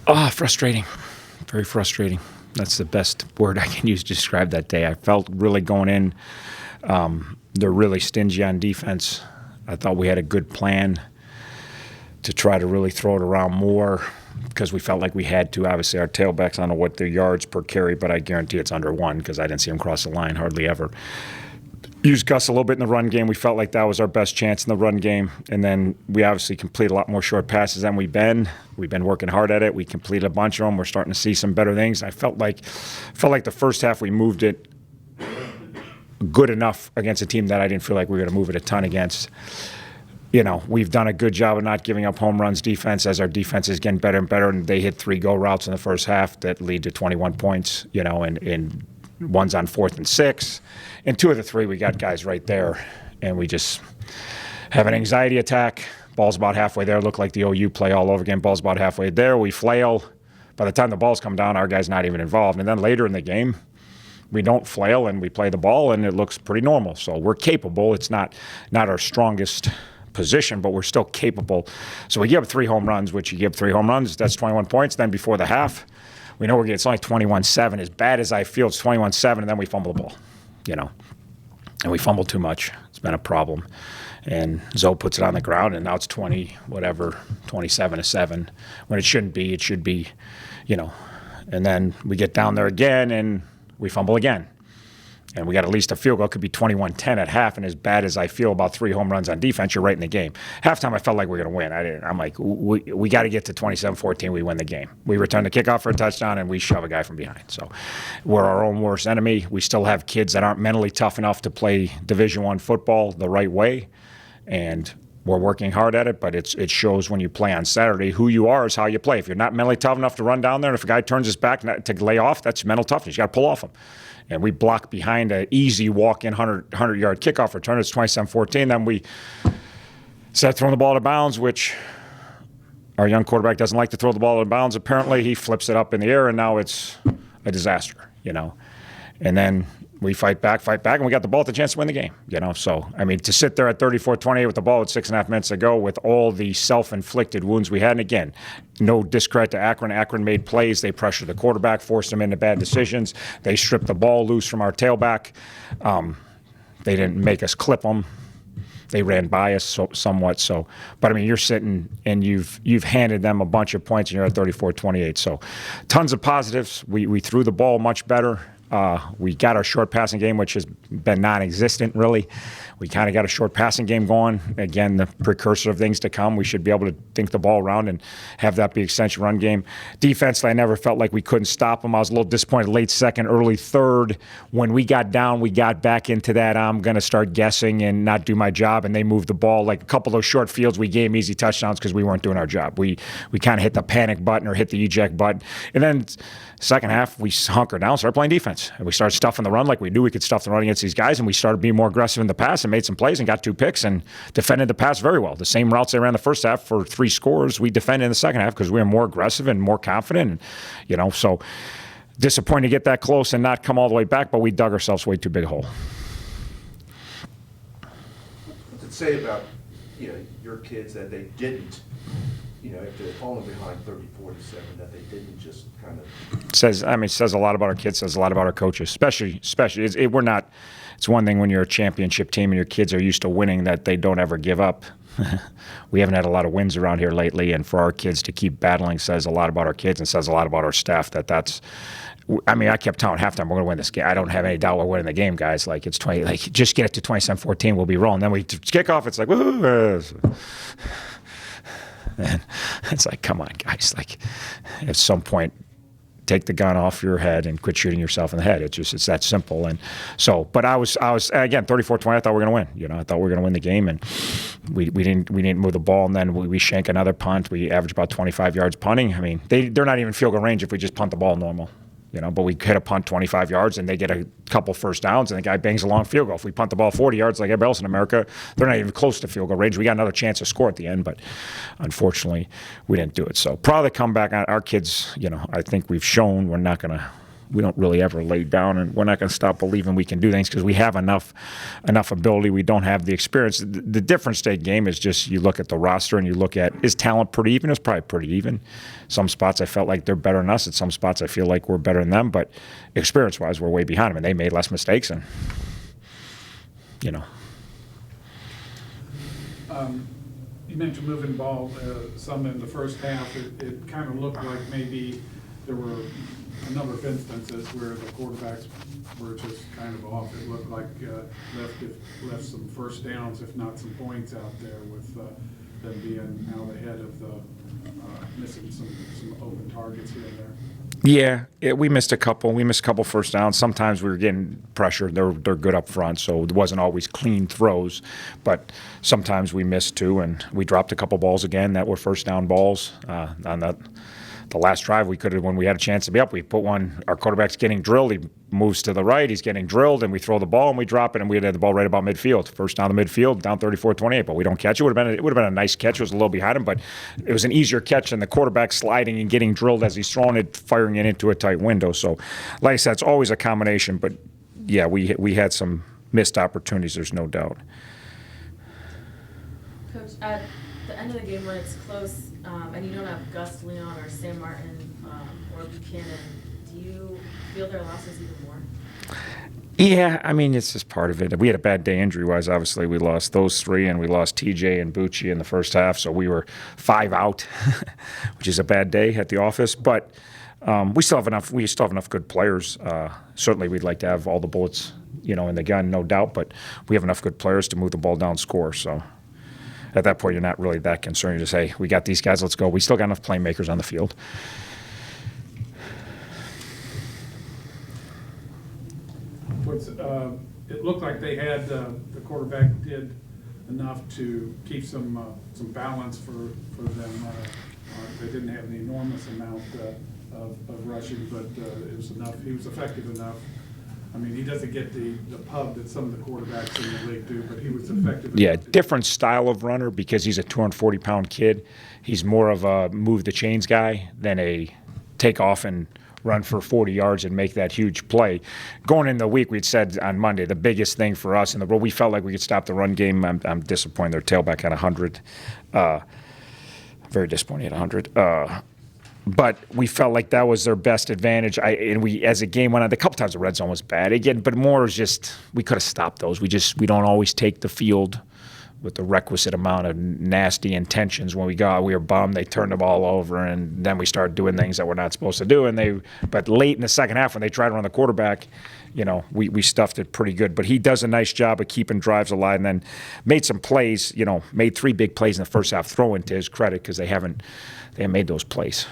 Frustrating. Very frustrating. That's the best word I can use to describe that day. I felt really going in. They're really stingy on defense. I thought we had a good plan to try to really throw it around more because we felt like we had to. Obviously, our tailbacks, I don't know what their yards per carry, but I guarantee it's under 1 because I didn't see them cross the line hardly ever. Used Gus a little bit in the run game. We felt like that was our best chance in the run game. And then we obviously complete a lot more short passes than we've been. We've been working hard at it. We completed a bunch of them. We're starting to see some better things. I felt like the first half we moved it good enough against a team that I didn't feel like we were going to move it a ton against. We've done a good job of not giving up home runs defense as our defense is getting better and better. And they hit 3 go routes in the first half that lead to 21 points, and one's on 4th and 6. And 2 of the 3, we got guys right there. And we just have an anxiety attack. Ball's about halfway there. Look like the OU play all over again. Ball's about halfway there. We flail. By the time the balls come down, our guy's not even involved. And then later in the game, we don't flail and we play the ball, and it looks pretty normal. So we're capable. It's not our strongest position, but we're still capable. So we give up 3 home runs, which you give 3 home runs, that's 21 points. Then before the half, we know it's only 21-7. As bad as I feel, it's 21-7, and then we fumble the ball, And we fumble too much. It's been a problem. And Zoe puts it on the ground, and now it's 27-7, when it shouldn't be. It should be, And then we get down there again, and we fumble again. And we got at least a field goal. It could be 21-10 at half, and as bad as I feel about 3 home runs on defense, you're right in the game. Halftime, I felt like we were going to win. I'm like, we got to get to 27-14. We win the game. We return the kickoff for a touchdown, and we shove a guy from behind. So we're our own worst enemy. We still have kids that aren't mentally tough enough to play Division I football the right way, and we're working hard at it, but it shows when you play on Saturday. Who you are is how you play. If you're not mentally tough enough to run down there, and if a guy turns his back to lay off, that's mental toughness. You got to pull off him. And we block behind an easy walk-in 100-yard kickoff return. It's 27-14. Then we start throwing the ball out of bounds, which our young quarterback doesn't like to throw the ball out of bounds. Apparently, he flips it up in the air, and now it's a disaster, And then we fight back, and we got the ball with a chance to win the game, So, to sit there at 34-28 with the ball with 6.5 minutes to go with all the self-inflicted wounds we had, and again, no discredit to Akron. Akron made plays. They pressured the quarterback, forced him into bad decisions. They stripped the ball loose from our tailback. They didn't make us clip them. They ran by us somewhat. So, but you're sitting and you've handed them a bunch of points, and you're at 34-28. So, tons of positives. We threw the ball much better. We got our short passing game, which has been non-existent, really. We kind of got a short passing game going. Again, the precursor of things to come. We should be able to think the ball around and have that be extension run game. Defense, I never felt like we couldn't stop them. I was a little disappointed late second, early third. When we got down, we got back into that I'm going to start guessing and not do my job, and they moved the ball. Like a couple of those short fields, we gave them easy touchdowns because we weren't doing our job. We kind of hit the panic button or hit the eject button. And then second half, we hunkered down, started playing defense. And we started stuffing the run like we knew we could stuff the run against these guys, and we started being more aggressive in the pass and made some plays and got 2 picks and defended the pass very well. The same routes they ran the first half for 3 scores, we defended in the second half because we were more aggressive and more confident. And, so disappointed to get that close and not come all the way back, but we dug ourselves way too big a hole. What's it say about, your kids that they didn't, if they're falling behind 34-7, that they didn't just kind of... It says a lot about our kids, says a lot about our coaches, especially we're not, it's one thing when you're a championship team and your kids are used to winning that they don't ever give up. We haven't had a lot of wins around here lately, and for our kids to keep battling says a lot about our kids and says a lot about our staff. I kept telling halftime, we're going to win this game. I don't have any doubt we're winning the game, guys. Like, it's 20, like, just get it to 27-14, we'll be rolling. Then we kick off, it's like, woo. And it's like, come on, guys. Like, at some point, take the gun off your head and quit shooting yourself in the head. It's that simple. And so, but I was again 34-20. I thought we were going to win. I thought we were going to win the game, and we didn't move the ball. And then we shank another punt. We averaged about 25 yards punting. They're not even field goal range if we just punt the ball normal. But we hit a punt 25 yards, and they get a couple first downs, and the guy bangs a long field goal. If we punt the ball 40 yards like everybody else in America, they're not even close to field goal range. We got another chance to score at the end, but unfortunately, we didn't do it. So proud of the comeback. Our kids, I think we've shown we're not going to we don't really ever lay down, and we're not going to stop believing we can do things because we have enough ability. We don't have the experience. The different state game is just you look at the roster and you look at, is talent pretty even? It's probably pretty even. Some spots I felt like they're better than us. At some spots I feel like we're better than them, but experience-wise we're way behind them, and they made less mistakes, and You mentioned moving the ball some in the first half. It kind of looked like maybe there were a number of instances where the quarterbacks were just kind of off. It looked like left some first downs, if not some points out there, with them being out ahead of the missing some open targets here and there. Yeah, we missed a couple. We missed a couple first downs. Sometimes we were getting pressure. They're good up front, so it wasn't always clean throws. But sometimes we missed too, and we dropped a couple balls again that were first down balls. On the last drive, we could have, when we had a chance to be up, we put one. Our quarterback's getting drilled. He moves to the right. He's getting drilled, and we throw the ball and we drop it, and we had the ball right about midfield. First down the midfield, down 34-28. But we don't catch it. It would have been a nice catch. It was a little behind him, but it was an easier catch than the quarterback sliding and getting drilled as he's throwing it, firing it into a tight window. So, like I said, it's always a combination. But yeah, we had some missed opportunities. There's no doubt. Coach, at the end of the game when it's close, and you don't have Gus Leon or Sam Martin or Buchanan, do you feel their losses even more? Yeah, I mean, it's just part of it. We had a bad day injury-wise. Obviously, we lost those three, and we lost TJ and Bucci in the first half, so we were 5 out, which is a bad day at the office. But we still have enough. We still have enough good players. Certainly, we'd like to have all the bullets, in the gun, no doubt. But we have enough good players to move the ball down, score. So at that point, you're not really that concerned. You just say, we got these guys, let's go. We still got enough playmakers on the field. It looked like they had the quarterback did enough to keep some balance for them. They didn't have an enormous amount of rushing, but it was enough. He was effective enough. I mean, he doesn't get the pub that some of the quarterbacks in the league do, but he was effective. Yeah, different style of runner because he's a 240-pound kid. He's more of a move the chains guy than a take off and run for 40 yards and make that huge play. Going into the week, we'd said on Monday, the biggest thing for us in the world, we felt like we could stop the run game. I'm disappointed. Their tailback at 100. Very disappointed at 100. But we felt like that was their best advantage. As the game went on, a couple times the red zone was bad again, but more is just we could have stopped those. We don't always take the field with the requisite amount of nasty intentions. When we were bummed. They turned the ball over, and then we started doing things that we're not supposed to do. But late in the second half, when they tried to run the quarterback, we stuffed it pretty good. But he does a nice job of keeping drives alive, and then made some plays. Made 3 big plays in the first half. Throwing to his credit because they haven't made those plays.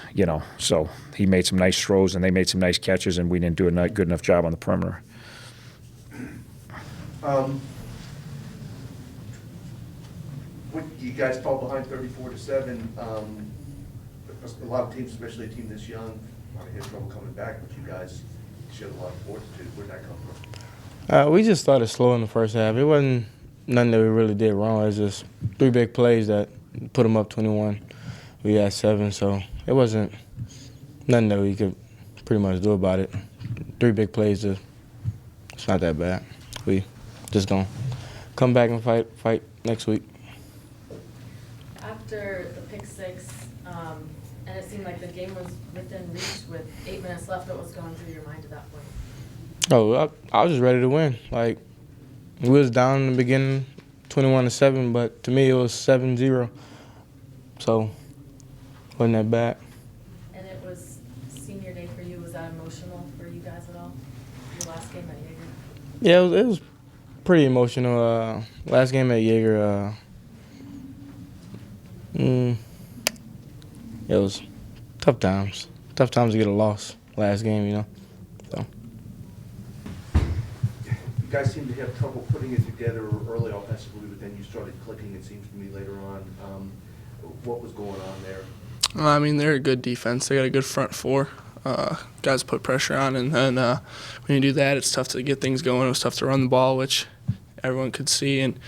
So he made some nice throws, and they made some nice catches, and we didn't do a good enough job on the perimeter. You guys fall behind 34-7. A lot of teams, especially a team this young, might have trouble coming back, but you guys showed a lot of fortitude. Where'd that come from? We just started slow in the first half. It wasn't nothing that we really did wrong. It was just 3 big plays that put them up 21. We had 7, so it wasn't nothing that we could pretty much do about it. 3 big plays, it's not that bad. We just gonna come back and fight next week. After the pick 6, and it seemed like the game was within reach with 8 minutes left, what was going through your mind at that point? Oh, I was just ready to win. Like, we was down in the beginning, 21-7, but to me it was 7-0. So, wasn't that bad. And it was senior day for you. Was that emotional for you guys at all? Your last game at Jaeger? Yeah, it was pretty emotional. Last game at Jaeger, it was tough times. Tough times to get a loss last game, So. You guys seemed to have trouble putting it together early offensively, but then you started clicking, it seems to me, later on. What was going on there? I mean, they're a good defense. They got a good front 4. Guys put pressure on, and then when you do that, it's tough to get things going. It was tough to run the ball, which everyone could see, and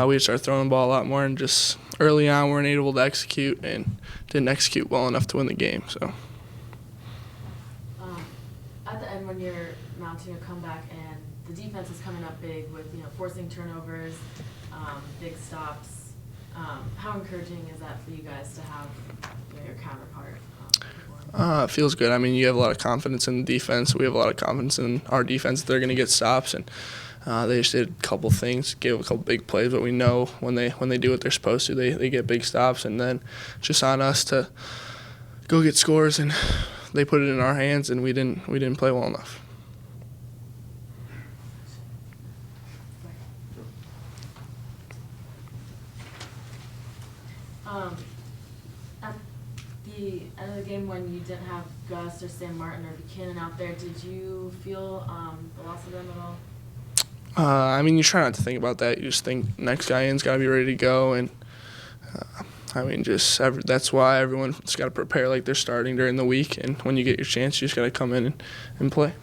we just started throwing the ball a lot more, and just early on weren't able to execute and didn't execute well enough to win the game. So. At the end when you're mounting a comeback and the defense is coming up big with, forcing turnovers, big stops, how encouraging is that for you guys to have your counterpart? It feels good. I mean, you have a lot of confidence in the defense. We have a lot of confidence in our defense that they're going to get stops, and they just did a couple things, gave a couple big plays. But we know when they do what they're supposed to, they get big stops, and then just on us to go get scores, and they put it in our hands, and we didn't play well enough. At the end of the game, when you didn't have Gus or Sam Martin or Buchanan out there, did you feel the loss of them at all? I mean, you try not to think about that. You just think next guy in's got to be ready to go, and that's why everyone's got to prepare like they're starting during the week. And when you get your chance, you just got to come in and play.